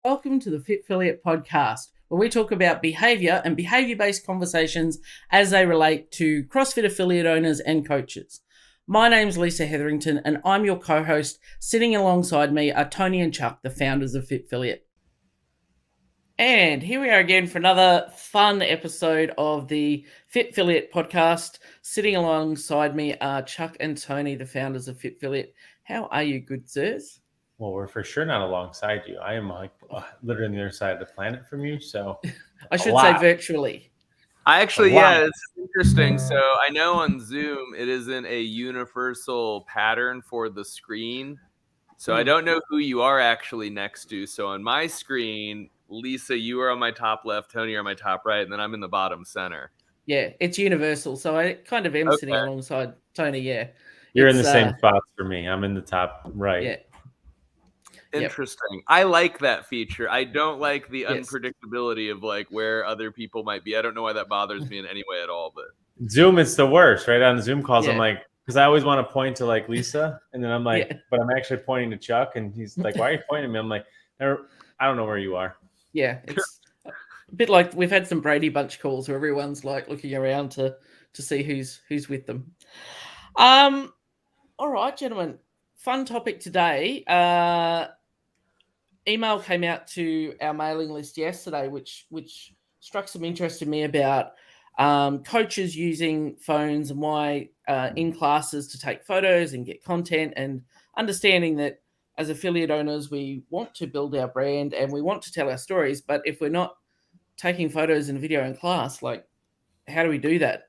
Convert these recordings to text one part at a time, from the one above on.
Welcome to the Fit Affiliate podcast, where we talk about behavior and behavior-based conversations as they relate to CrossFit affiliate owners and coaches. My name's Lisa Hetherington, and I'm your co-host. Sitting alongside me are Tony and Chuck, the founders of Fit Affiliate. And here we are again for another fun episode of the Fit Affiliate podcast. Sitting alongside me are Chuck and Tony, the founders of Fit Affiliate. How are you, good sirs? Well, we're for sure not alongside you. I am literally on the other side of the planet from you. So I should say virtually. It's interesting. So I know on Zoom, it isn't a universal pattern for the screen. So I don't know who you are actually next to. So on my screen, Lisa, you are on my top left, Tony, you're on my top right, and then I'm in the bottom center. Yeah, it's universal. So I kind of am sitting alongside Tony. Yeah. You're in the same spots for me. I'm in the top right. Yeah. Interesting. Yep. I like that feature. I don't like the unpredictability of like where other people might be. I don't know why that bothers me in any way at all. But Zoom, it's the worst, right? On Zoom calls, I'm like, because I always want to point to like Lisa, and then I'm like, but I'm actually pointing to Chuck, and he's like, why are you pointing at me? I'm like, I don't know where you are. Yeah, it's a bit like we've had some Brady Bunch calls where everyone's like looking around to see who's with them. All right, gentlemen, fun topic today. Email came out to our mailing list yesterday, which struck some interest in me about coaches using phones and why in classes to take photos and get content, and understanding that as affiliate owners, we want to build our brand and we want to tell our stories. But if we're not taking photos and video in class, like, how do we do that?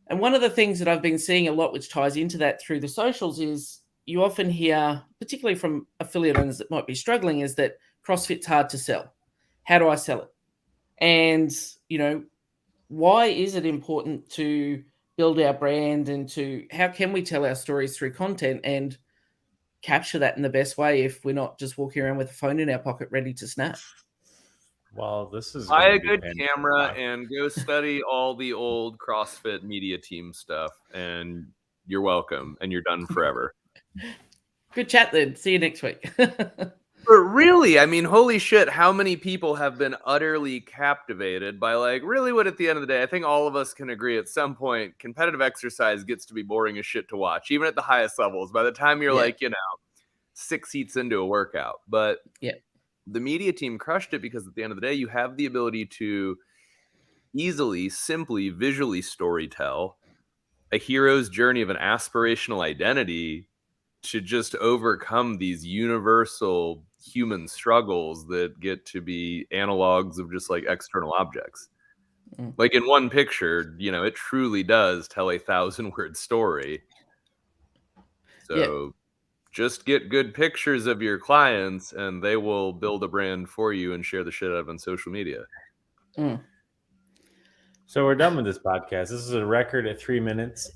And one of the things that I've been seeing a lot, which ties into that through the socials, is you often hear, particularly from affiliate owners that might be struggling, is that CrossFit's hard to sell. How do I sell it? And, why is it important to build our brand, and how can we tell our stories through content and capture that in the best way if we're not just walking around with a phone in our pocket ready to snap? Well, this is buy a good camera and go study all the old CrossFit media team stuff, and you're welcome, and you're done forever. Good chat then. See you next week. But really, I mean, holy shit, how many people have been utterly captivated by, like, really what at the end of the day, I think all of us can agree at some point, competitive exercise gets to be boring as shit to watch, even at the highest levels, by the time you're 6 heats into a workout. But the media team crushed it because at the end of the day, you have the ability to easily, simply, visually storytell a hero's journey of an aspirational identity to just overcome these universal human struggles that get to be analogs of just like external objects. Like in one picture, it truly does tell a 1,000-word story. So just get good pictures of your clients and they will build a brand for you and share the shit out of on social media. So we're done with this podcast. This is a record at 3 minutes.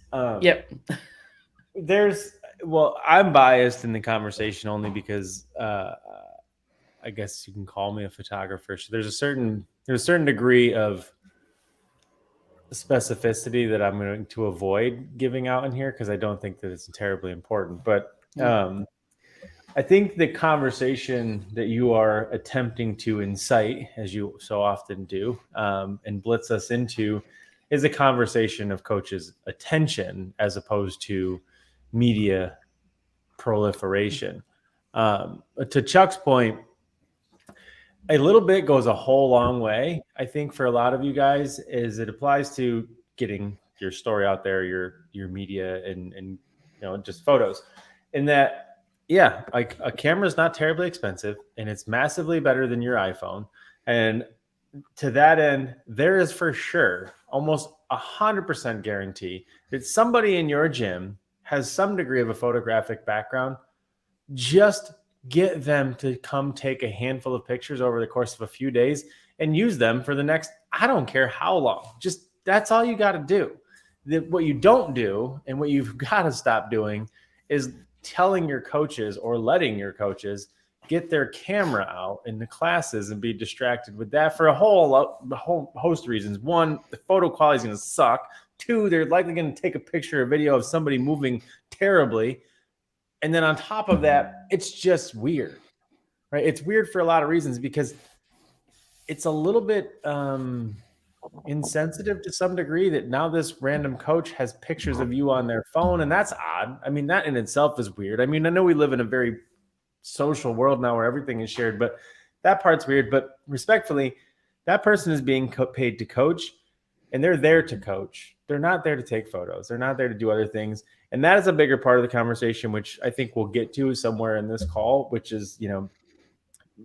I'm biased in the conversation only because I guess you can call me a photographer. So there's a certain degree of specificity that I'm going to avoid giving out in here because I don't think that it's terribly important. But I think the conversation that you are attempting to incite, as you so often do, and blitz us into, is a conversation of coaches' attention as opposed to media proliferation. To Chuck's point, a little bit goes a whole long way. I think for a lot of you guys, is it applies to getting your story out there, your media, and just photos. In that, like a camera is not terribly expensive, and it's massively better than your iPhone. And to that end, there is for sure almost 100% guarantee that somebody in your gym has some degree of a photographic background. Just get them to come take a handful of pictures over the course of a few days and use them for the next, I don't care how long. Just that's all you got to do. What you don't do and what you've got to stop doing is telling your coaches or letting your coaches get their camera out in the classes and be distracted with that for a whole host of reasons. One, the photo quality is going to suck. Two, they're likely going to take a picture or video of somebody moving terribly. And then on top of that, it's just weird, right? It's weird for a lot of reasons because it's a little bit insensitive to some degree that now this random coach has pictures of you on their phone, and that's odd. I mean, that in itself is weird. I mean, I know we live in a very social world now where everything is shared, but that part's weird. But respectfully, that person is being paid to coach, and they're there to coach. They're not there to take photos. They're not there to do other things. And that is a bigger part of the conversation, which I think we'll get to somewhere in this call, which is,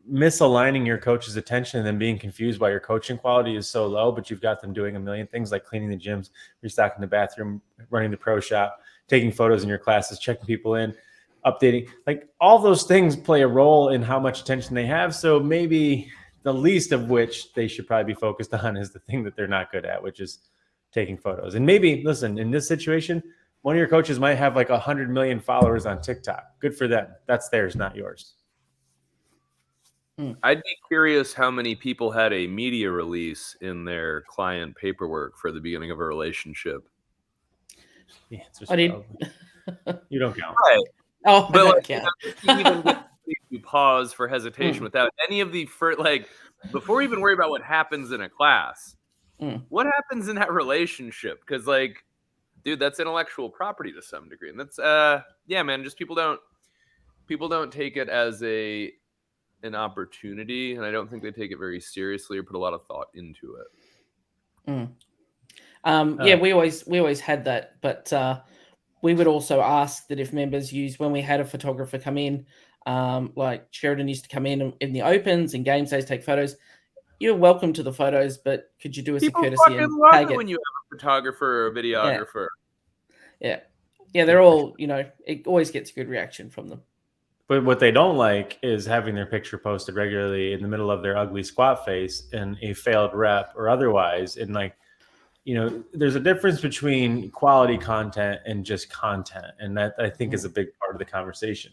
misaligning your coach's attention and then being confused why your coaching quality is so low, but you've got them doing a million things like cleaning the gyms, restocking the bathroom, running the pro shop, taking photos in your classes, checking people in, updating. Like all those things play a role in how much attention they have. So maybe the least of which they should probably be focused on is the thing that they're not good at, which is taking photos. And maybe, listen, in this situation, one of your coaches might have like 100 million followers on TikTok. Good for them. That's theirs, not yours. I'd be curious how many people had a media release in their client paperwork for the beginning of a relationship. Yeah, I did. You don't count. Right. Oh, But I like, don't count. you even get to pause for hesitation without any of the before we even worry about what happens in a class. What happens in that relationship? Because like, dude, that's intellectual property to some degree, and that's yeah, man. Just people don't take it as an opportunity, and I don't think they take it very seriously or put a lot of thought into it. Yeah, we always had that, but we would also ask that if members use, when we had a photographer come in, like Sheridan used to come in the opens and game days, take photos. You're welcome to the photos, but could you do us People a courtesy fucking and love tag it it? when you have a photographer or a videographer. Yeah, they're all, it always gets a good reaction from them. But what they don't like is having their picture posted regularly in the middle of their ugly squat face and a failed rep or otherwise. And like, there's a difference between quality content and just content. And that I think is a big part of the conversation.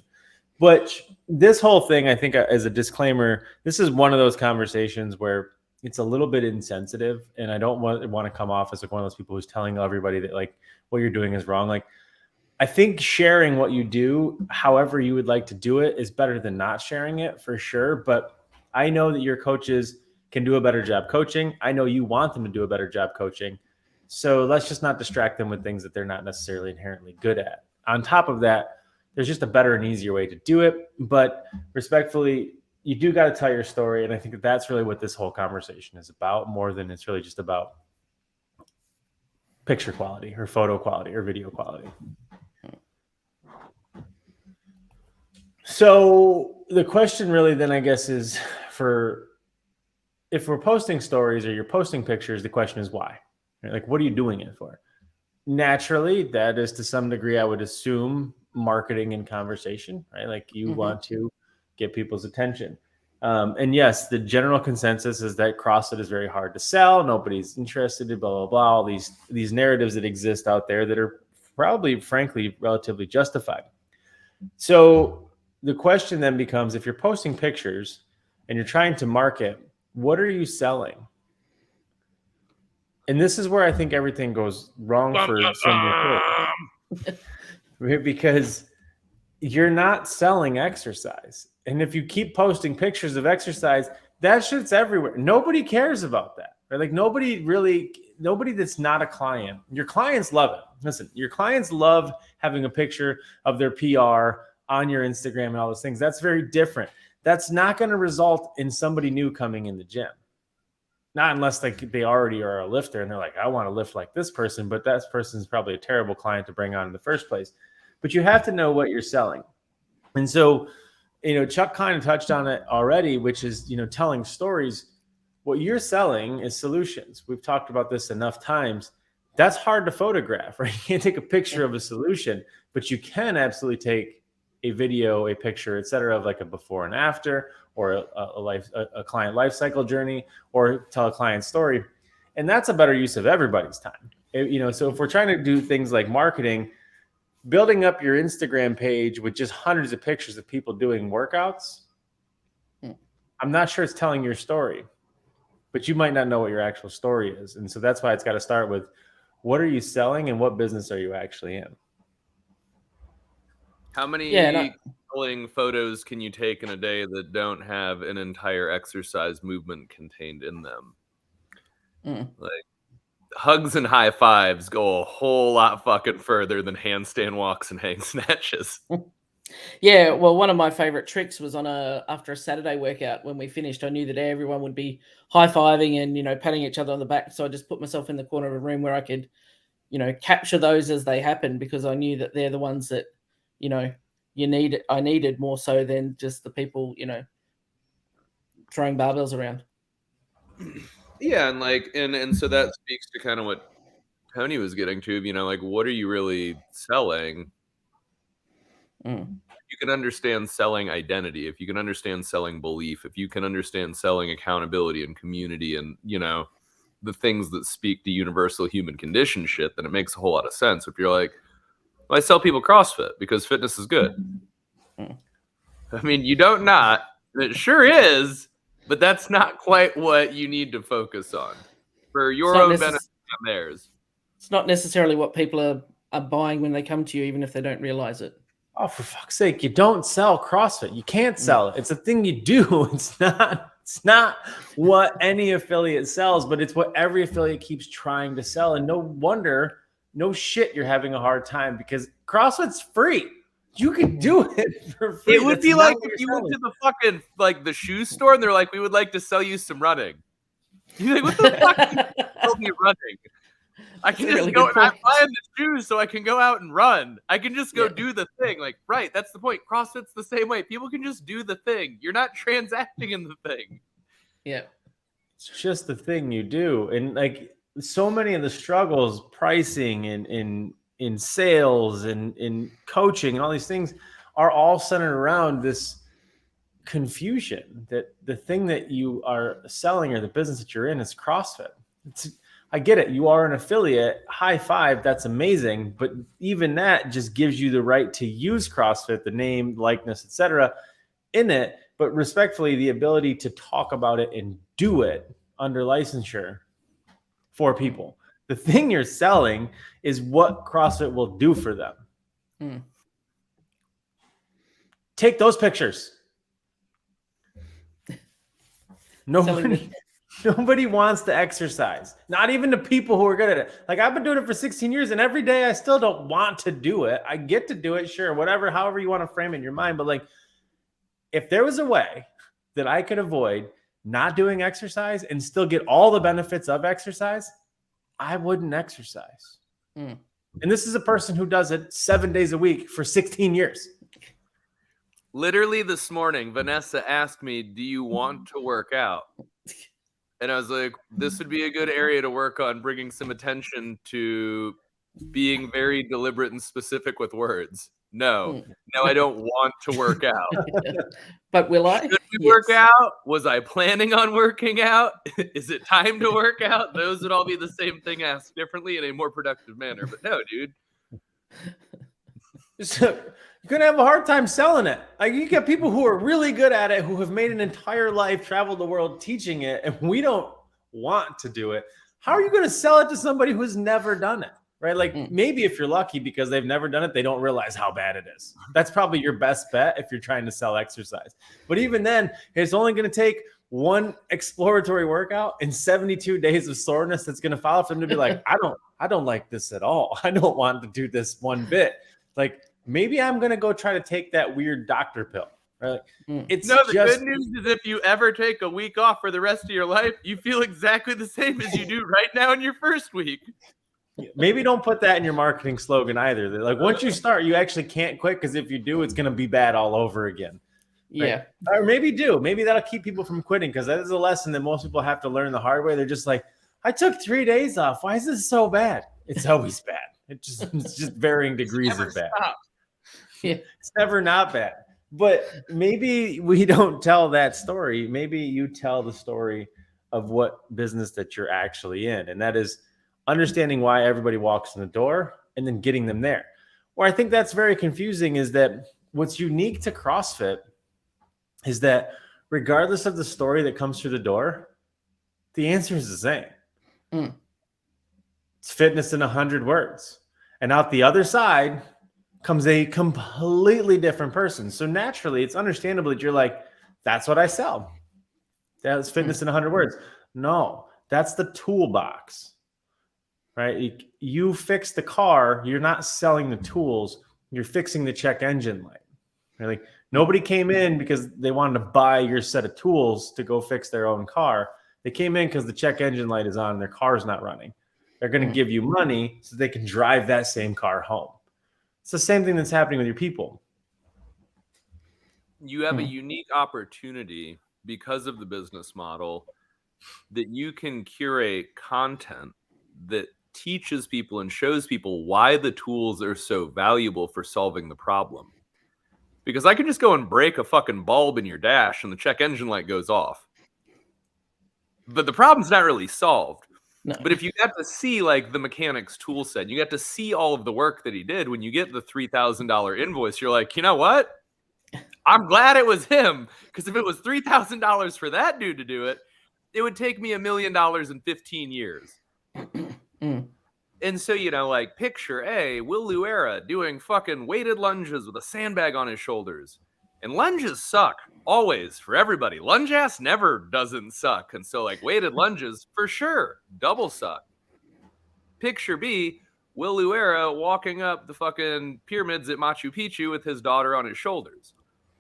But this whole thing, I think as a disclaimer, this is one of those conversations where it's a little bit insensitive. And I don't want to come off as like one of those people who's telling everybody that like what you're doing is wrong. Like, I think sharing what you do, however you would like to do it, is better than not sharing it for sure. But I know that your coaches can do a better job coaching. I know you want them to do a better job coaching. So let's just not distract them with things that they're not necessarily inherently good at. On top of that, there's just a better and easier way to do it. But respectfully, you do got to tell your story. And I think that that's really what this whole conversation is about, more than it's really just about picture quality or photo quality or video quality. So the question really then, I guess, is if we're posting stories or you're posting pictures, the question is why? Right? Like, what are you doing it for? Naturally, that is to some degree, I would assume, marketing and conversation, right? Like you want to get people's attention. And yes, the general consensus is that CrossFit is very hard to sell. Nobody's interested in blah, blah, blah. All these narratives that exist out there that are probably, frankly, relatively justified. So the question then becomes, if you're posting pictures and you're trying to market, what are you selling? And this is where I think everything goes wrong for some people. Because you're not selling exercise. And if you keep posting pictures of exercise, that shit's everywhere. Nobody cares about that. Right? Like nobody that's not a client. Your clients love it. Listen, your clients love having a picture of their PR on your Instagram and all those things. That's very different. That's not going to result in somebody new coming in the gym. Not unless like they already are a lifter and they're like, I want to lift like this person, but that person's probably a terrible client to bring on in the first place. But you have to know what you're selling. And so, Chuck kind of touched on it already, which is, telling stories. What you're selling is solutions. We've talked about this enough times. That's hard to photograph, right? You can't take a picture of a solution, but you can absolutely take a video, a picture, et cetera, of like a before and after, or a client life cycle journey, or tell a client story. And that's a better use of everybody's time. So if we're trying to do things like marketing, building up your Instagram page with just hundreds of pictures of people doing workouts, I'm not sure it's telling your story, but you might not know what your actual story is. And so that's why it's got to start with, what are you selling and what business are you actually in? How many compelling photos can you take in a day that don't have an entire exercise movement contained in them? Like, hugs and high fives go a whole lot fucking further than handstand walks and hang snatches. Yeah, well, one of my favorite tricks was after a Saturday workout. When we finished, I knew that everyone would be high-fiving and patting each other on the back. So I just put myself in the corner of a room where I could, capture those as they happen, because I knew that they're the ones that, I needed more so than just the people, throwing barbells around. Yeah, and so that speaks to kind of what Tony was getting to, like, what are you really selling? You can understand selling identity, if you can understand selling belief, if you can understand selling accountability and community and, the things that speak to universal human condition shit, then it makes a whole lot of sense. If you're like, well, I sell people CrossFit because fitness is good. I mean, you don't not. It sure is, but that's not quite what you need to focus on for your own benefit and theirs. It's not necessarily what people are buying when they come to you, even if they don't realize it. Oh, for fuck's sake, you don't sell CrossFit. You can't sell it. It's a thing you do. It's not what any affiliate sells, but it's what every affiliate keeps trying to sell. And no wonder, no shit, you're having a hard time, because CrossFit's free. You can do it for free. It would be like if you went to the fucking the shoe store and they're like, we would like to sell you some running. You're like, what the fuck? Sell me running. I can just go. I'm buying the shoes so I can go out and run. I can just go do the thing. Like, right? That's the point. CrossFit's the same way. People can just do the thing. You're not transacting in the thing. Yeah, it's just the thing you do, and like so many of the struggles, pricing and in sales and in coaching and all these things are all centered around this confusion that the thing that you are selling or the business that you're in is CrossFit. I get it. You are an affiliate. High five. That's amazing. But even that just gives you the right to use CrossFit, the name, likeness, etc., in it. But respectfully, the ability to talk about it and do it under licensure for people. The thing you're selling is what CrossFit will do for them. Take those pictures. Nobody wants to exercise. Not even the people who are good at it. Like, I've been doing it for 16 years, and every day I still don't want to do it. I get to do it, sure, whatever, however you want to frame it in your mind. But like, if there was a way that I could avoid not doing exercise and still get all the benefits of exercise, I wouldn't exercise. And this is a person who does it 7 days a week for 16 years. Literally this morning, Vanessa asked me, do you want to work out? And I was like, this would be a good area to work on bringing some attention to being very deliberate and specific with words. No, I don't want to work out. But will I? Should we work out? Was I planning on working out? Is it time to work out? Those would all be the same thing asked differently in a more productive manner. But no, dude. So you're going to have a hard time selling it. Like, you get people who are really good at it, who have made an entire life, traveled the world teaching it, and we don't want to do it. How are you going to sell it to somebody who's never done it? Right? Like, maybe if you're lucky because they've never done it, they don't realize how bad it is. That's probably your best bet if you're trying to sell exercise. But even then, it's only going to take one exploratory workout and 72 days of soreness that's going to follow for them to be like, I don't like this at all. I don't want to do this one bit. Like, maybe I'm going to go try to take that weird doctor pill. Right? The good news is if you ever take a week off for the rest of your life, you feel exactly the same as you do right now in your first week. Maybe don't put that in your marketing slogan either. Like, once you start, you actually can't quit, because if you do, it's going to be bad all over again. Right? Yeah. Or maybe do. Maybe that'll keep people from quitting, because that is a lesson that most people have to learn the hard way. They're just like, I took 3 days off. Why is this so bad? It's always bad. It's just varying degrees of bad. Yeah. It's never not bad. But maybe we don't tell that story. Maybe you tell the story of what business that you're actually in. And that is understanding why everybody walks in the door and then getting them there. Where I think that's very confusing is that what's unique to CrossFit is that regardless of the story that comes through the door, the answer is the same. It's fitness in 100 words. And out the other side comes a completely different person. So naturally, it's understandable that you're like, that's what I sell. That's fitness in 100 words. No, that's the toolbox, right? You fix the car. You're not selling the tools. You're fixing the check engine light. Right? Like nobody came in because they wanted to buy your set of tools to go fix their own car. They came in because the check engine light is on and their car's not running. They're going to give you money so they can drive that same car home. It's the same thing that's happening with your people. You have a unique opportunity because of the business model that you can curate content that teaches people and shows people why the tools are so valuable for solving the problem. Because I can just go and break a fucking bulb in your dash and the check engine light goes off. But the problem's not really solved. No. But if you got to see like the mechanic's tool set, you got to see all of the work that he did, when you get the $3,000 invoice, you're like, you know what? I'm glad it was him. Because if it was $3,000 for that dude to do it, it would take me $1 million in 15 years. And so, you know, like picture Will Luera doing fucking weighted lunges with a sandbag on his shoulders. And lunges suck always for everybody. Lunge ass never doesn't suck. And so like weighted lunges for sure double suck. Picture B, Will Luera walking up the fucking pyramids at Machu Picchu with his daughter on his shoulders.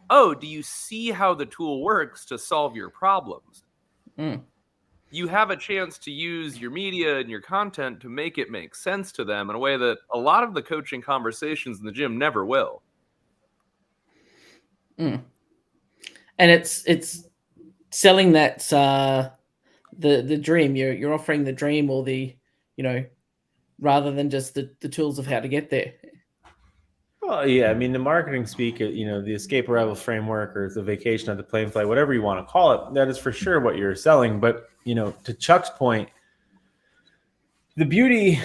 Oh, do you see how the tool works to solve your problems? You have a chance to use your media and your content to make it make sense to them in a way that a lot of the coaching conversations in the gym never will. And it's selling that the dream. You're offering the dream, or the, you know, rather than just the tools of how to get there. Well, yeah, I mean, the marketing speak, you know, the escape arrival framework or the vacation of the plane flight, whatever you want to call it, that is for sure what you're selling. But, you know, to Chuck's point, the beauty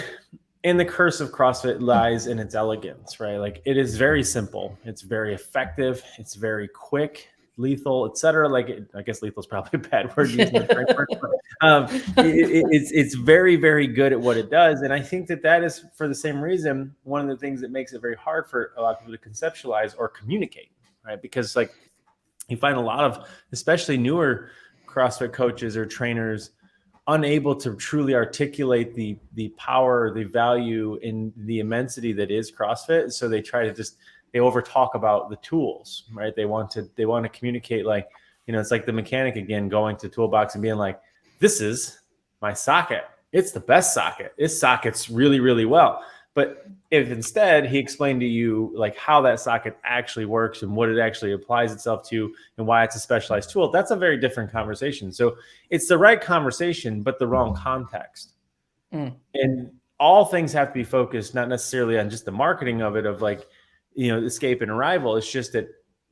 and the curse of CrossFit lies in its elegance, right? Like it is very simple. It's very effective. It's very quick, lethal, etc. Like I guess lethal is probably a bad word using the framework, but it's very, very good at what it does. And I think that is, for the same reason, one of the things that makes it very hard for a lot of people to conceptualize or communicate, right? Because like you find a lot of, especially newer CrossFit coaches or trainers, unable to truly articulate the power, the value, in the immensity that is CrossFit. So they try to they over talk about the tools, right? They want to communicate, like, you know, it's like the mechanic again, going to Toolbox and being like, this is my socket. It's the best socket. It sockets really, really well. But if instead he explained to you like how that socket actually works and what it actually applies itself to and why it's a specialized tool, that's a very different conversation. So it's the right conversation, but the wrong context. And all things have to be focused, not necessarily on just the marketing of it, of like, you know, escape and arrival. It's just that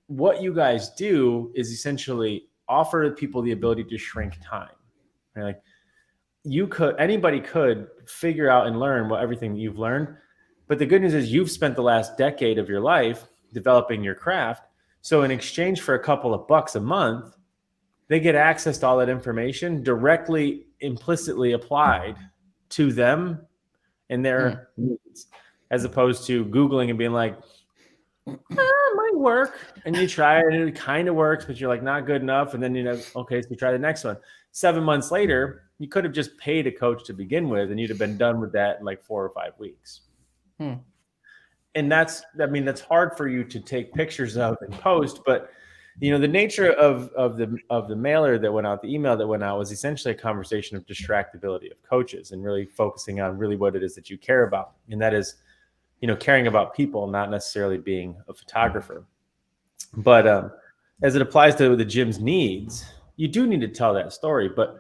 what you guys do is essentially offer people the ability to shrink time. Right? Like anybody could figure out and learn everything that you've learned. But the good news is you've spent the last decade of your life developing your craft. So in exchange for a couple of bucks a month, they get access to all that information directly, implicitly applied to them and their needs, as opposed to Googling and being like, it might work. And you try it and it kind of works, but you're like, not good enough. And then, you know, okay, so you try the next one. 7 months later, you could have just paid a coach to begin with, and you'd have been done with that in like 4 or 5 weeks. And that's hard for you to take pictures of and post. But, you know, the nature of the mailer that went out, the email that went out, was essentially a conversation of distractibility of coaches and really focusing on really what it is that you care about. And that is, you know, caring about people, not necessarily being a photographer. But as it applies to the gym's needs, you do need to tell that story. But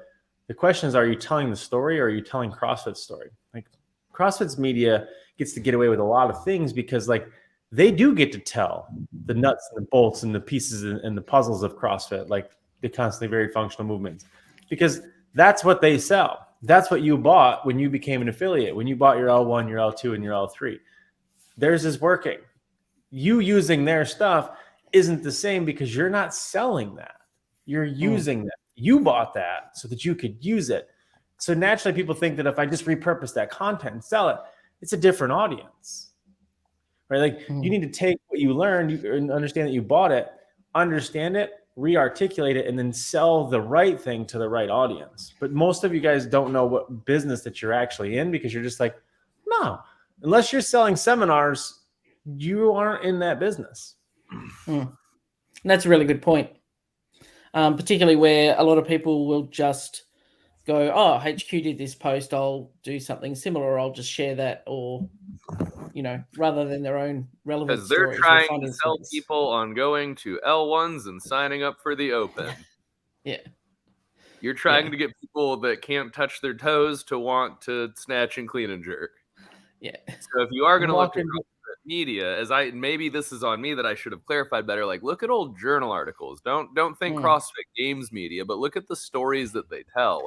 the question is, are you telling the story, or are you telling CrossFit's story? Like CrossFit's media gets to get away with a lot of things because like they do get to tell the nuts and the bolts and the pieces and the puzzles of CrossFit, like the constantly varied functional movements, because that's what they sell. That's what you bought when you became an affiliate, when you bought your L1, your L2, and your L3. Theirs is working. You using their stuff isn't the same because you're not selling that. You're using that. You bought that so that you could use it. So naturally people think that if I just repurpose that content and sell it, it's a different audience, right? Like you need to take what you learned and understand that you bought it, understand it, re-articulate it, and then sell the right thing to the right audience. But most of you guys don't know what business that you're actually in because you're just like, no, unless you're selling seminars, you aren't in that business. That's a really good point. Particularly where a lot of people will just go, oh, HQ did this post, I'll do something similar, or I'll just share that, or, rather than their own relevant Because they're stories. trying to sell people on going to L1s and signing up for the Open. Yeah. You're trying to get people that can't touch their toes to want to snatch and clean and jerk. Yeah. So if you are going to look at media, maybe this is on me that I should have clarified better. Like, look at old journal articles. Don't think CrossFit Games media, but look at the stories that they tell.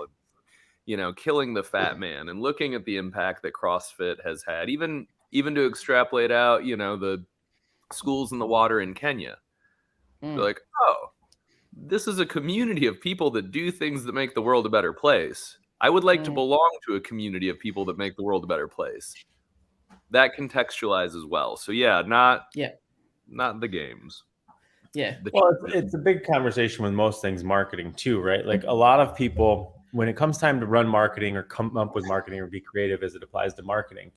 Killing the fat man and looking at the impact that CrossFit has had, even to extrapolate out, the schools in the water in Kenya. They're like, oh, this is a community of people that do things that make the world a better place. I would like to belong to a community of people that make the world a better place. That contextualize as well. So not the games. Yeah. Well, it's a big conversation with most things marketing too, right? Like a lot of people, when it comes time to run marketing or come up with marketing or be creative as it applies to marketing,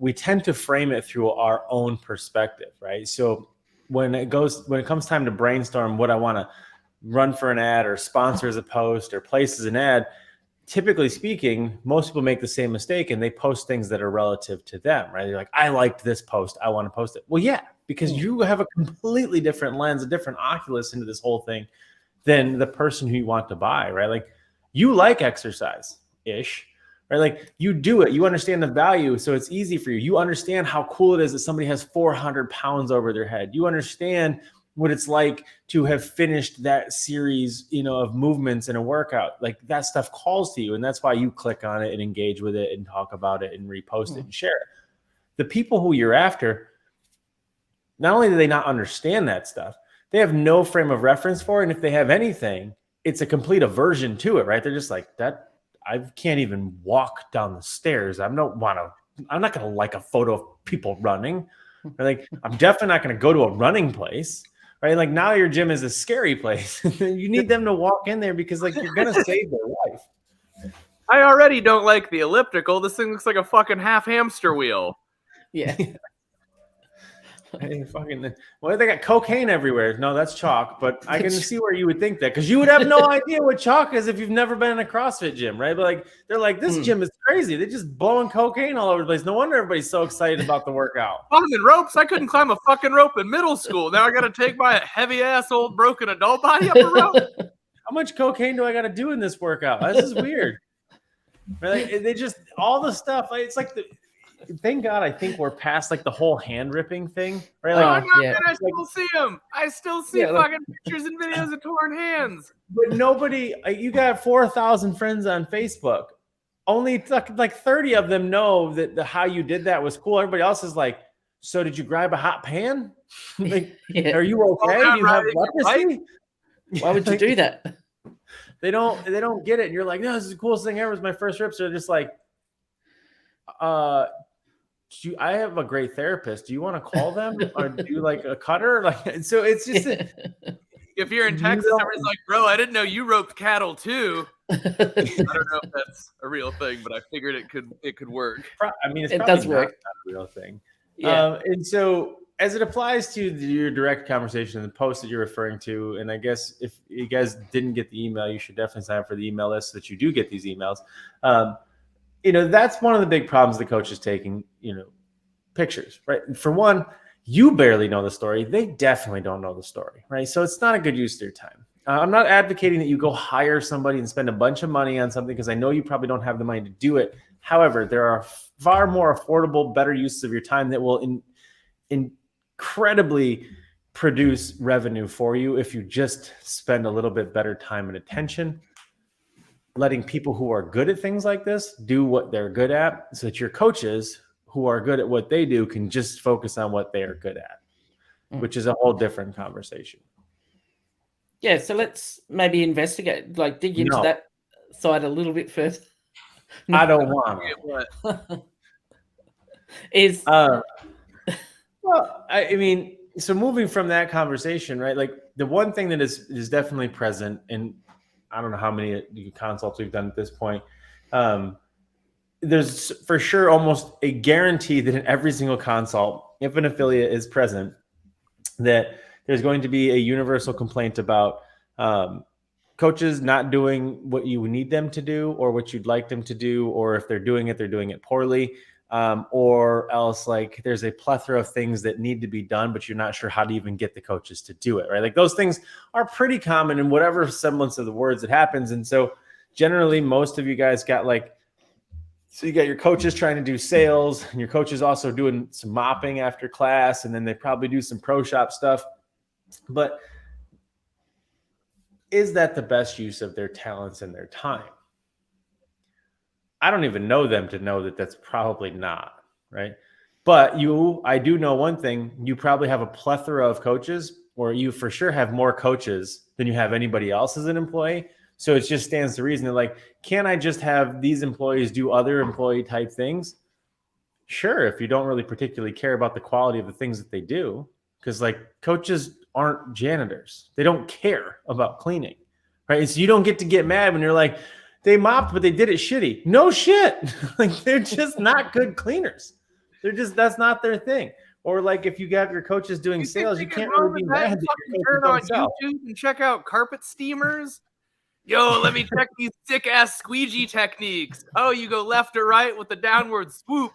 we tend to frame it through our own perspective, right? So when it comes time to brainstorm what I want to run for an ad or sponsor as a post or place as an ad, typically speaking, most people make the same mistake and they post things that are relative to them, right? They're like, I liked this post, I want to post it. Well, yeah, because you have a completely different lens, a different oculus into this whole thing than the person who you want to buy, right? Like you like exercise-ish, right? Like you do it, you understand the value, so it's easy for you. You understand how cool it is that somebody has 400 pounds over their head. You understand what it's like to have finished that series, of movements in a workout. Like that stuff calls to you. And that's why you click on it and engage with it and talk about it and repost it and share it. The people who you're after, not only do they not understand that stuff, they have no frame of reference for it. And if they have anything, it's a complete aversion to it, right? They're just like, that, I can't even walk down the stairs. I'm not going to like a photo of people running. Like, I'm definitely not going to go to a running place. Right, like now your gym is a scary place. You need them to walk in there because like you're gonna save their life. I already don't like the elliptical. This thing looks like a fucking half hamster wheel. Yeah. Hey, they got cocaine everywhere. No, that's chalk, but I can see where you would think that because you would have no idea what chalk is if you've never been in a CrossFit gym, right? But like they're like, this gym is crazy. They're just blowing cocaine all over the place. No wonder everybody's so excited about the workout. Climbing ropes. I couldn't climb a fucking rope in middle school. Now I got to take my heavy ass old broken adult body up a rope. How much cocaine do I got to do in this workout? This is weird. Right? Like, they just all the stuff. Like, it's like thank God I think we're past like the whole hand ripping thing, right? Like, I still see them. I still see fucking pictures and videos of torn hands. But nobody, you got 4,000 friends on Facebook. Only like 30 of them know that how you did that was cool. Everybody else is like, so did you grab a hot pan? Like, are you okay? Do you have leprosy? Why would you do that? They don't get it. And you're like, no, this is the coolest thing ever. It's my first rip. So they're just like, I have a great therapist. Do you want to call them or do you like a cutter? Like, so it's just if you're in Texas, everyone's like, bro, I didn't know you roped cattle too. I don't know if that's a real thing, but I figured it could work. I mean, it does work. Not a real thing. Yeah. And so as it applies to your direct conversation, the post that you're referring to, and I guess if you guys didn't get the email, you should definitely sign up for the email list so that you do get these emails. That's one of the big problems the coach is taking, pictures, right? For one, you barely know the story. They definitely don't know the story, right? So it's not a good use of your time. I'm not advocating that you go hire somebody and spend a bunch of money on something because I know you probably don't have the money to do it. However, there are far more affordable, better uses of your time that will incredibly produce revenue for you if you just spend a little bit better time and attention letting people who are good at things like this do what they're good at so that your coaches who are good at what they do can just focus on what they are good at, which is a whole different conversation. Yeah, so let's maybe investigate, dig into that side a little bit first. I don't want to. Well, I mean, so moving from that conversation, right? Like the one thing that is definitely present, and I don't know how many consults we've done at this point. There's for sure almost a guarantee that in every single consult, if an affiliate is present, that there's going to be a universal complaint about coaches not doing what you need them to do or what you'd like them to do, or if they're doing it poorly, or else like there's a plethora of things that need to be done, but you're not sure how to even get the coaches to do it, right? Like those things are pretty common in whatever semblance of the words it happens. And so generally most of you guys got like, so you got your coaches trying to do sales, and your coaches also doing some mopping after class, and then they probably do some pro shop stuff. But is that the best use of their talents and their time? I don't even know them to know that that's probably not, right? But I do know one thing. You probably have a plethora of coaches, or you for sure have more coaches than you have anybody else as an employee. So it just stands to reason that like, can I just have these employees do other employee type things? Sure, if you don't really particularly care about the quality of the things that they do, because like coaches aren't janitors. They don't care about cleaning, right? And so you don't get to get mad when you're like, they mopped, but they did it shitty. No shit. Like they're just not good cleaners. That's not their thing. Or like if you have your coaches doing sales, you can't really be mad that your turn on YouTube and check out carpet steamers. Yo, let me check these sick ass squeegee techniques. Oh, you go left or right with the downward swoop.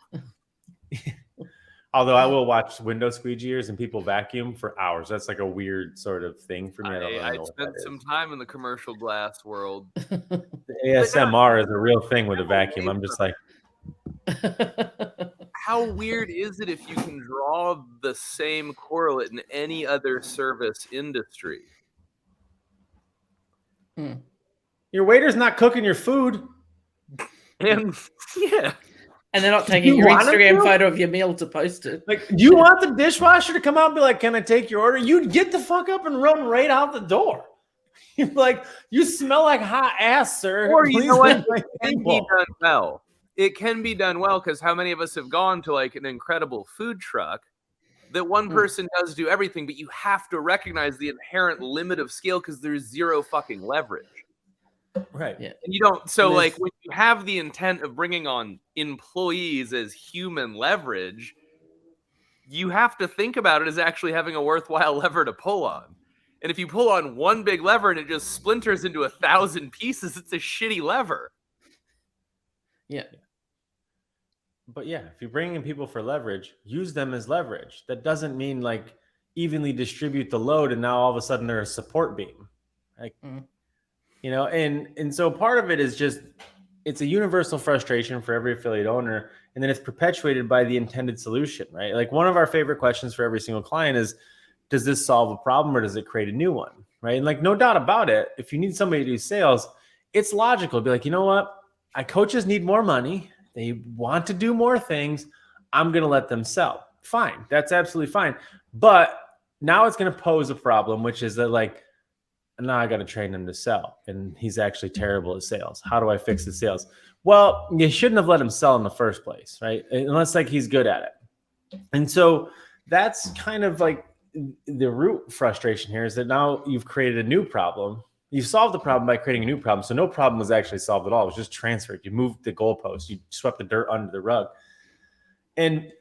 Although I will watch window squeegeers and people vacuum for hours. That's like a weird sort of thing for me. I spent some time in the commercial glass world. The ASMR is a real thing with a vacuum. I'm just like, how weird is it if you can draw the same correlate in any other service industry? Your waiter's not cooking your food. And yeah. And they're not taking your Instagram photo of your meal to post it. Like, do you want the dishwasher to come out and be like, can I take your order? You'd get the fuck up and run right out the door. You're like, you smell like hot ass, sir. Or you know what? It can be done well. It can be done well because how many of us have gone to like an incredible food truck that one person does do everything, but you have to recognize the inherent limit of scale because there's zero fucking leverage. Right. Yeah. And you don't. So like when you have the intent of bringing on employees as human leverage, you have to think about it as actually having a worthwhile lever to pull on. And if you pull on one big lever and it just splinters into 1,000 pieces, it's a shitty lever. Yeah. But yeah, if you're bringing in people for leverage, use them as leverage. That doesn't mean like evenly distribute the load and now all of a sudden they're a support beam. Like, you know, and so part of it is just, it's a universal frustration for every affiliate owner. And then it's perpetuated by the intended solution, right? Like one of our favorite questions for every single client is, does this solve a problem or does it create a new one? Right. And like, no doubt about it. If you need somebody to do sales, it's logical to be like, you know what? Coaches need more money. They want to do more things. I'm going to let them sell. Fine. That's absolutely fine. But now it's going to pose a problem, which is that like, now I got to train him to sell. And he's actually terrible at sales. How do I fix the sales? Well, you shouldn't have let him sell in the first place, right? Unless like he's good at it. And so that's kind of like the root frustration here is that now you've created a new problem. You solved the problem by creating a new problem. So no problem was actually solved at all. It was just transferred. You moved the goalpost. You swept the dirt under the rug. And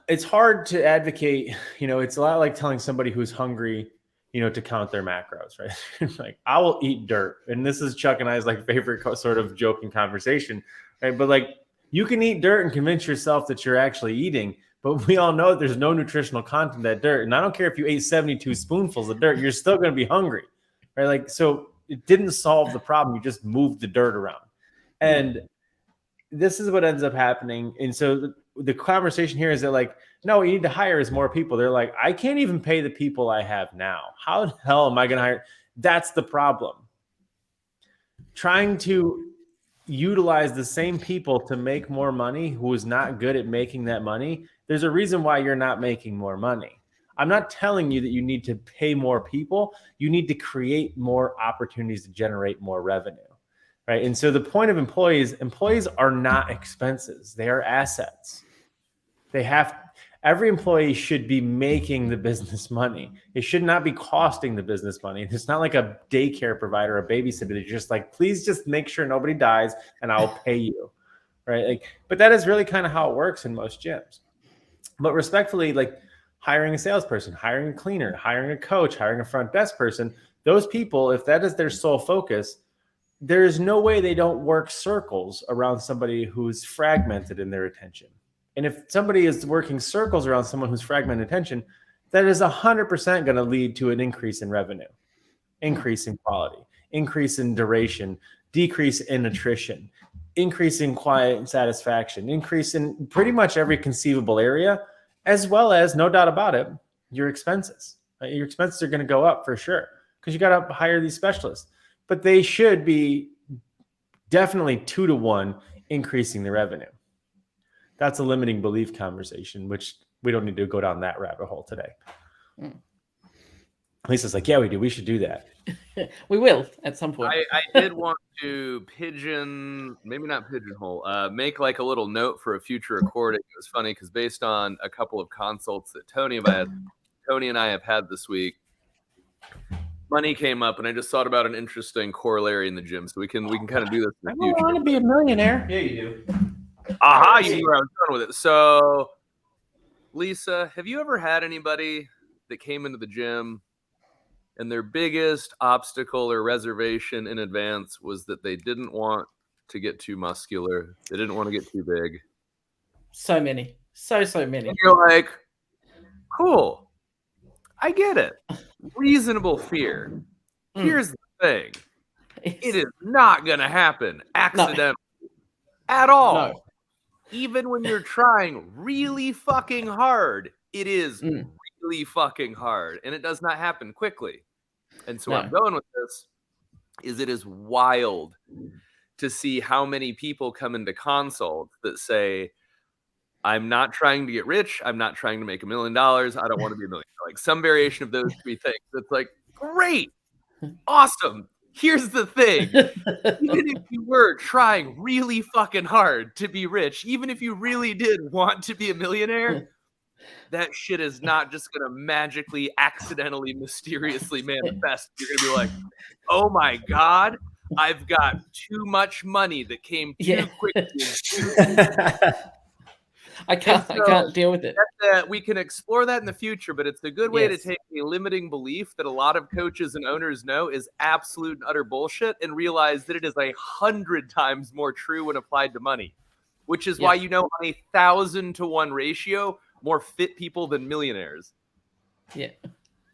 it's hard to advocate. You know, it's a lot like telling somebody who's hungry, you know, to count their macros, right? Like, I will eat dirt. And this is Chuck and I's like favorite sort of joking conversation, right? But like, you can eat dirt and convince yourself that you're actually eating, but we all know that there's no nutritional content in that dirt. And I don't care if you ate 72 spoonfuls of dirt, you're still going to be hungry, right? Like, so it didn't solve the problem. You just moved the dirt around. And this is what ends up happening. And so the conversation here is that like, no, what you need to hire is more people. They're like, I can't even pay the people I have now. How the hell am I going to hire? That's the problem. Trying to utilize the same people to make more money who is not good at making that money. There's a reason why you're not making more money. I'm not telling you that you need to pay more people. You need to create more opportunities to generate more revenue, right? And so the point of employees are not expenses. They are assets. They have, Every employee should be making the business money. It should not be costing the business money. It's not like a daycare provider, a babysitter. They're just like, please just make sure nobody dies and I'll pay you. Right. Like, but that is really kind of how it works in most gyms. But respectfully, like hiring a salesperson, hiring a cleaner, hiring a coach, hiring a front desk person, those people, if that is their sole focus, there is no way they don't work circles around somebody who's fragmented in their attention. And if somebody is working circles around someone who's fragmented attention, that is 100% going to lead to an increase in revenue, increase in quality, increase in duration, decrease in attrition, increase in quiet satisfaction, increase in pretty much every conceivable area, as well as, no doubt about it, your expenses. Your expenses are going to go up for sure because you got to hire these specialists. But they should be definitely 2 to 1 increasing the revenue. That's a limiting belief conversation, which we don't need to go down that rabbit hole today. Lisa's like, yeah, we do. We should do that. We will at some point. I did want to maybe not pigeonhole, make like a little note for a future recording. It was funny because based on a couple of consults that Tony and I have had this week, money came up, and I just thought about an interesting corollary in the gym. So we can kind of do this in the future. I want to be a millionaire. Yeah, you do. Aha, you knew where I was going with it. So, Lisa, have you ever had anybody that came into the gym and their biggest obstacle or reservation in advance was that they didn't want to get too muscular? They didn't want to get too big. So many. So many. And you're like, cool. I get it. Reasonable fear. Here's the thing. It is not going to happen accidentally at all. No. Even when you're trying really fucking hard, it is really fucking hard, and it does not happen quickly. And so where I'm going with this is it is wild to see how many people come into consult that say, I'm not trying to get rich. I'm not trying to make $1 million. I don't want to be a millionaire. Like some variation of those three things. It's like, great. Awesome. Here's the thing. Even if you were trying really fucking hard to be rich, even if you really did want to be a millionaire, that shit is not just going to magically, accidentally, mysteriously manifest. You're going to be like, oh my God, I've got too much money that came too quickly. I can't deal with it. We can explore that in the future, but it's a good way to take a limiting belief that a lot of coaches and owners know is absolute and utter bullshit and realize that it is 100 times more true when applied to money, which is why on 1,000 to 1 ratio, more fit people than millionaires. Yeah.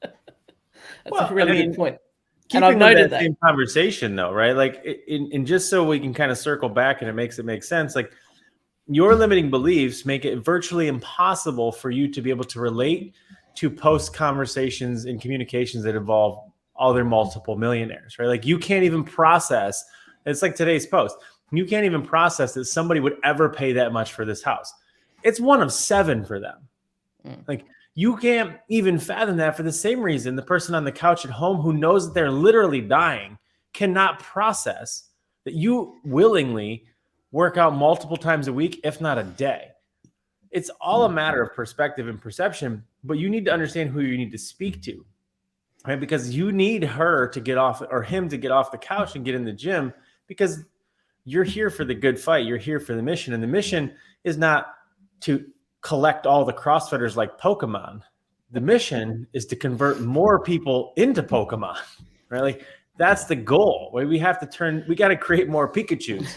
That's a really good point. And I've noted that same conversation though, right? Like in just so we can kind of circle back and it makes sense. Like, your limiting beliefs make it virtually impossible for you to be able to relate to post conversations and communications that involve other multiple millionaires, right? Like you can't even process, it's like today's post. You can't even process that somebody would ever pay that much for this house. It's 1 of 7 for them. Like you can't even fathom that for the same reason the person on the couch at home who knows that they're literally dying cannot process that you willingly work out multiple times a week, if not a day. It's all a matter of perspective and perception, but you need to understand who you need to speak to, right? Because you need her to get off or him to get off the couch and get in the gym because you're here for the good fight. You're here for the mission. And the mission is not to collect all the CrossFitters like Pokemon. The mission is to convert more people into Pokemon, right? Like that's the goal. Right? We got to create more Pikachus.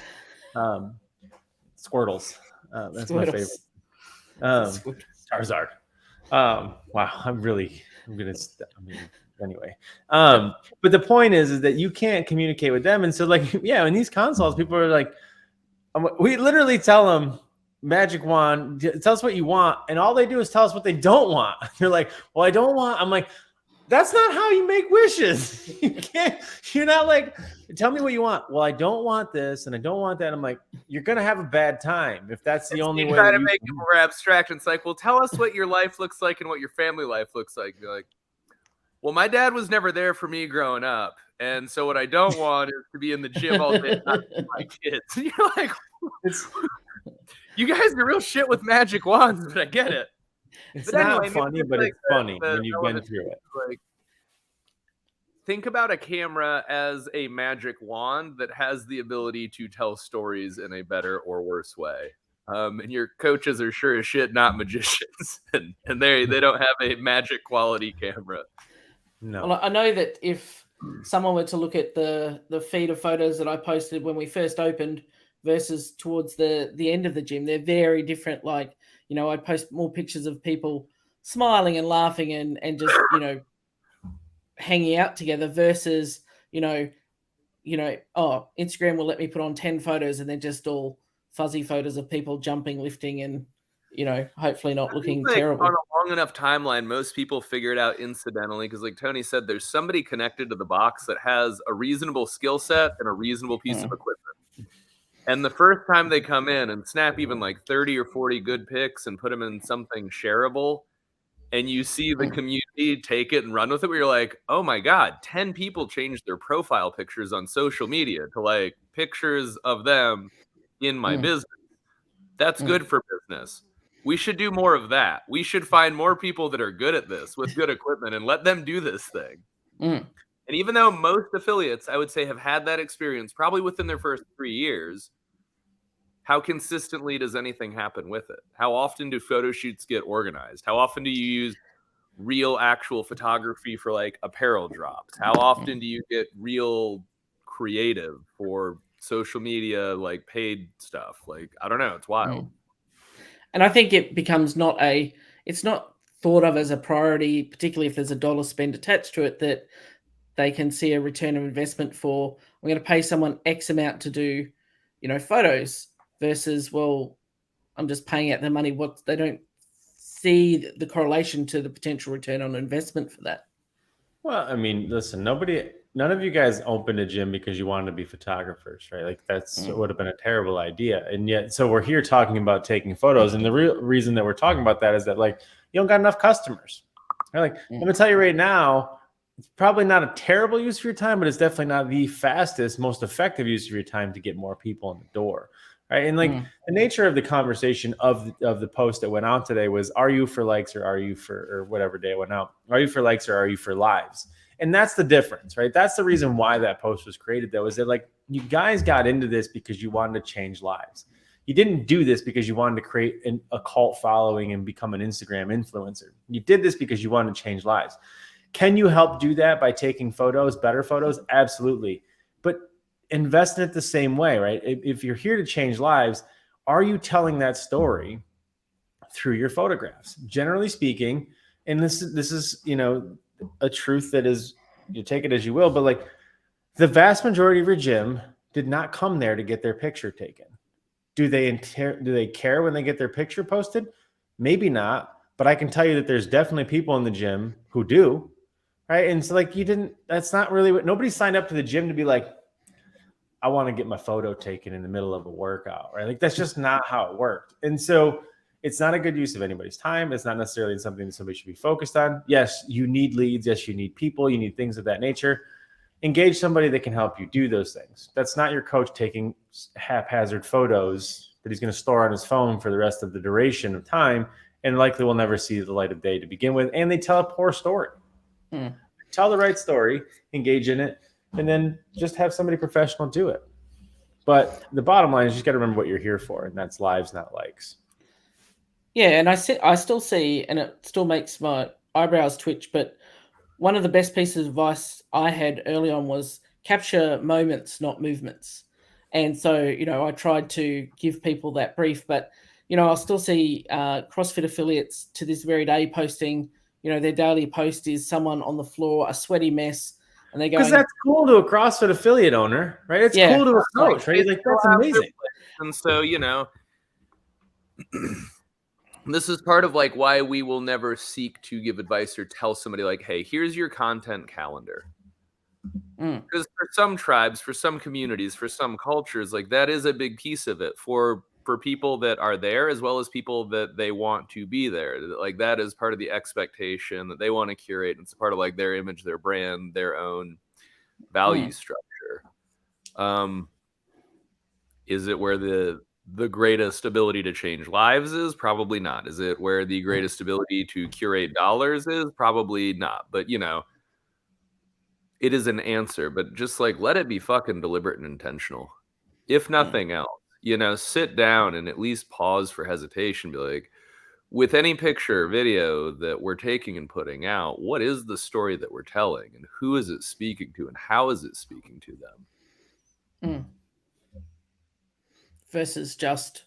Squirtles. That's my favorite. Charizard. Wow. Anyway. But the point is that you can't communicate with them. And so like, in these consults, people are like, we literally tell them magic wand, tell us what you want. And all they do is tell us what they don't want. They're like, well, I don't want, I'm like, that's not how you make wishes. You're not like, tell me what you want. Well, I don't want this and I don't want that. I'm like, you're going to have a bad time if that's the only way. Try to make it more abstract. And it's like, well, tell us what your life looks like and what your family life looks like. You're like, well, my dad was never there for me growing up. And so what I don't want is to be in the gym all day and not see my kids. And you're like, you guys are real shit with magic wands, but I get it. It's But not anyway, funny, maybe but like it's funny the when you've been relevant through thing it. is, like, think about a camera as a magic wand that has the ability to tell stories in a better or worse way. And your coaches are sure as shit not magicians, and they don't have a magic quality camera. No. Well, I know that if someone were to look at the feed of photos that I posted when we first opened versus towards the end of the gym, they're very different. Like, I post more pictures of people smiling and laughing and just, hanging out together versus, oh, Instagram will let me put on 10 photos and they're just all fuzzy photos of people jumping, lifting, and, hopefully not looking Like, terrible. on a long enough timeline, most people figure it out incidentally because, like Tony said, there's somebody connected to the box that has a reasonable skill set and a reasonable piece of equipment. And the first time they come in and snap even like 30 or 40 good pics and put them in something shareable, and you see the community take it and run with it, where you're like, oh my God, 10 people changed their profile pictures on social media to like pictures of them in my business. That's good for business. We should do more of that. We should find more people that are good at this with good equipment and let them do this thing. And even though most affiliates, I would say, have had that experience probably within their first 3 years, how consistently does anything happen with it? How often do photo shoots get organized? How often do you use real actual photography for like apparel drops? How often do you get real creative for social media, like paid stuff? Like, I don't know. It's wild. And I think it becomes it's not thought of as a priority, particularly if there's a dollar spend attached to it, that they can see a return of investment for, I'm going to pay someone X amount to do, photos versus, well, I'm just paying out the money. What they don't see the correlation to the potential return on investment for that. Well, I mean, listen, none of you guys opened a gym because you wanted to be photographers, right? Like that's would have been a terrible idea. And yet, so we're here talking about taking photos. And the real reason that we're talking about that is that like, you don't got enough customers. Right? Like, I'm going to tell you right now, it's probably not a terrible use of your time, but it's definitely not the fastest, most effective use of your time to get more people in the door. Right. And like the nature of the conversation of the post that went out today was, are you for likes or are you for, or whatever day it went out, are you for likes or are you for lives? And that's the difference, right? That's the reason why that post was created, though, is that like you guys got into this because you wanted to change lives. You didn't do this because you wanted to create a cult following and become an Instagram influencer. You did this because you wanted to change lives. Can you help do that by taking photos, better photos? Absolutely. But invest in it the same way, right? If you're here to change lives, are you telling that story through your photographs? Generally speaking, and this is a truth that is, you take it as you will, but like the vast majority of your gym did not come there to get their picture taken. Do they care when they get their picture posted? Maybe not, but I can tell you that there's definitely people in the gym who do, right? And so like that's not really what, nobody signed up to the gym to be like, I want to get my photo taken in the middle of a workout, right? Like that's just not how it worked. And so it's not a good use of anybody's time. It's not necessarily something that somebody should be focused on. Yes, you need leads. Yes, you need people. You need things of that nature. Engage somebody that can help you do those things. That's not your coach taking haphazard photos that he's going to store on his phone for the rest of the duration of time and likely will never see the light of day to begin with. And they tell a poor story. Tell the right story, engage in it, and then just have somebody professional do it. But the bottom line is you just got to remember what you're here for, and that's lives, not likes. Yeah, and I still see, and it still makes my eyebrows twitch, but one of the best pieces of advice I had early on was capture moments, not movements. And so, I tried to give people that brief, but, I'll still see CrossFit affiliates to this very day posting, their daily post is someone on the floor, a sweaty mess. And they're going, because that's cool to a CrossFit affiliate owner, right? It's cool to a coach, right? Like that's amazing. And so, this is part of like why we will never seek to give advice or tell somebody like, hey, here's your content calendar. Because for some tribes, for some communities, for some cultures, like that is a big piece of it for people that are there, as well as people that they want to be there. Like that is part of the expectation that they want to curate. It's part of like their image, their brand, their own value structure. Is it where the the greatest ability to change lives is? Probably not. Is it where the greatest ability to curate dollars is? Probably not. But, you know, it is an answer, but just like let it be fucking deliberate and intentional. If nothing else, you know, sit down and at least pause for hesitation. Be like, with any picture or video that we're taking and putting out, what is the story that we're telling and who is it speaking to and how is it speaking to them? Versus just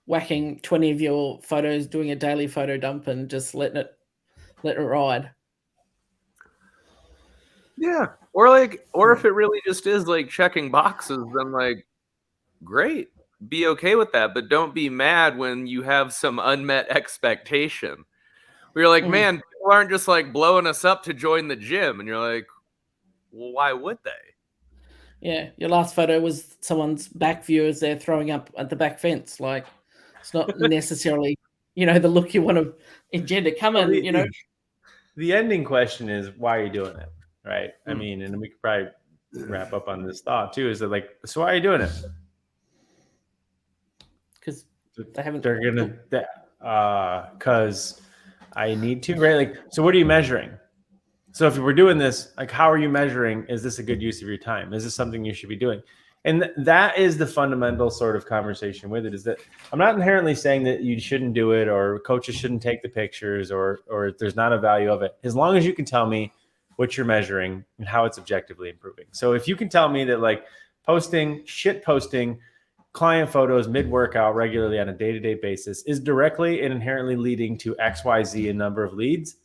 whacking 20 of your photos, doing a daily photo dump and just letting it ride. Yeah. Or if it really just is like checking boxes, then like, great. Be okay with that, but don't be mad when you have some unmet expectation. Where you're like, man, people aren't just like blowing us up to join the gym. And you're like, well, why would they? Yeah, your last photo was someone's back view as they're throwing up at the back fence. Like, it's not necessarily, you know, the look you want to engender. Come on, you know. The ending question is, why are you doing it? Right? I mean, and we could probably wrap up on this thought too. Is that like, so why are you doing it? Because they haven't. They're gonna, because I need to, right? Like, so what are you measuring? So if we're doing this, like, how are you measuring? Is this a good use of your time? Is this something you should be doing? And that is the fundamental sort of conversation with it, is that I'm not inherently saying that you shouldn't do it or coaches shouldn't take the pictures or there's not a value of it. As long as you can tell me what you're measuring and how it's objectively improving. So if you can tell me that like posting client photos mid-workout regularly on a day-to-day basis is directly and inherently leading to XYZ in number of leads,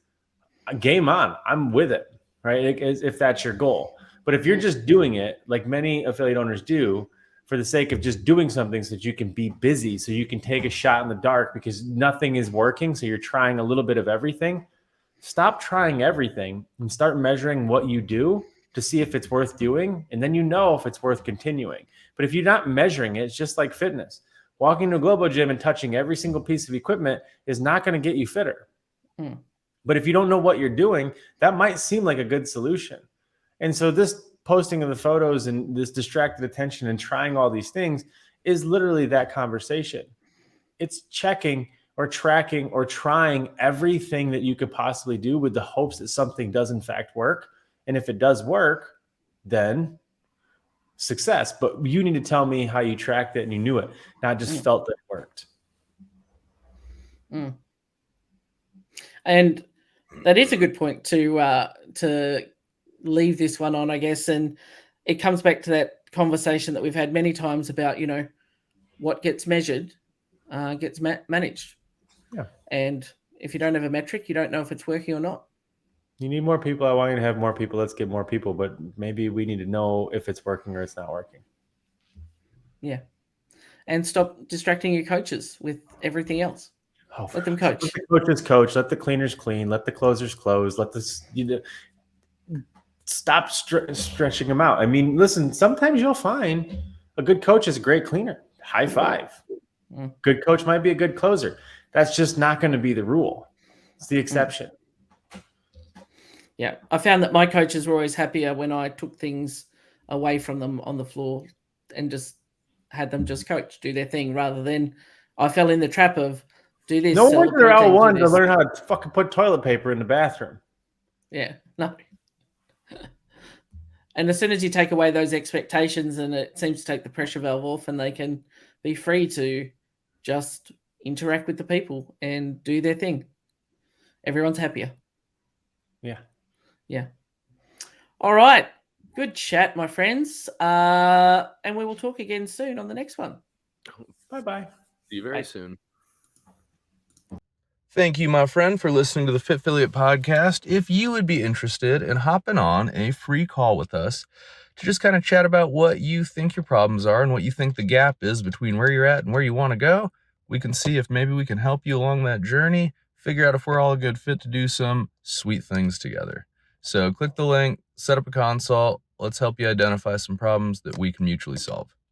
game on. I'm with it, right? If that's your goal. But if you're just doing it like many affiliate owners do for the sake of just doing something so that you can be busy, so you can take a shot in the dark because nothing is working, so you're trying a little bit of everything, stop trying everything and start measuring what you do to see if it's worth doing. And then you know if it's worth continuing. But if you're not measuring it, it's just like fitness. Walking to a Globo Gym and touching every single piece of equipment is not going to get you fitter. But if you don't know what you're doing, that might seem like a good solution. And so this posting of the photos and this distracted attention and trying all these things is literally that conversation. It's checking or tracking or trying everything that you could possibly do with the hopes that something does in fact work. And if it does work, then success. But you need to tell me how you tracked it and you knew it, not just felt that it worked. And that is a good point to leave this one on, I guess. And it comes back to that conversation that we've had many times about, you know, what gets measured gets managed. Yeah. And if you don't have a metric, you don't know if it's working or not. You need more people. I want you to have more people. Let's get more people. But maybe we need to know if it's working or it's not working. Yeah. And stop distracting your coaches with everything else. Let them coach. Let the coaches coach. Let the cleaners clean. Let the closers close. Let this, stop stretching them out. I mean, listen, sometimes you'll find a good coach is a great cleaner. High five. Good coach might be a good closer. That's just not going to be the rule. It's the exception. Yeah. I found that my coaches were always happier when I took things away from them on the floor and just had them just coach, do their thing, rather than I fell in the trap of do this. No wonder they're L1 to learn how to fucking put toilet paper in the bathroom. Yeah. No. And as soon as you take away those expectations, and it seems to take the pressure valve off, and they can be free to just interact with the people and do their thing. Everyone's happier. Yeah. Yeah. All right. Good chat, my friends. And we will talk again soon on the next one. Bye-bye. See you very soon. Thank you, my friend, for listening to the Fit Affiliate Podcast. If you would be interested in hopping on a free call with us to just kind of chat about what you think your problems are and what you think the gap is between where you're at and where you want to go, we can see if maybe we can help you along that journey, figure out if we're all a good fit to do some sweet things together. So click the link, set up a consult. Let's help you identify some problems that we can mutually solve.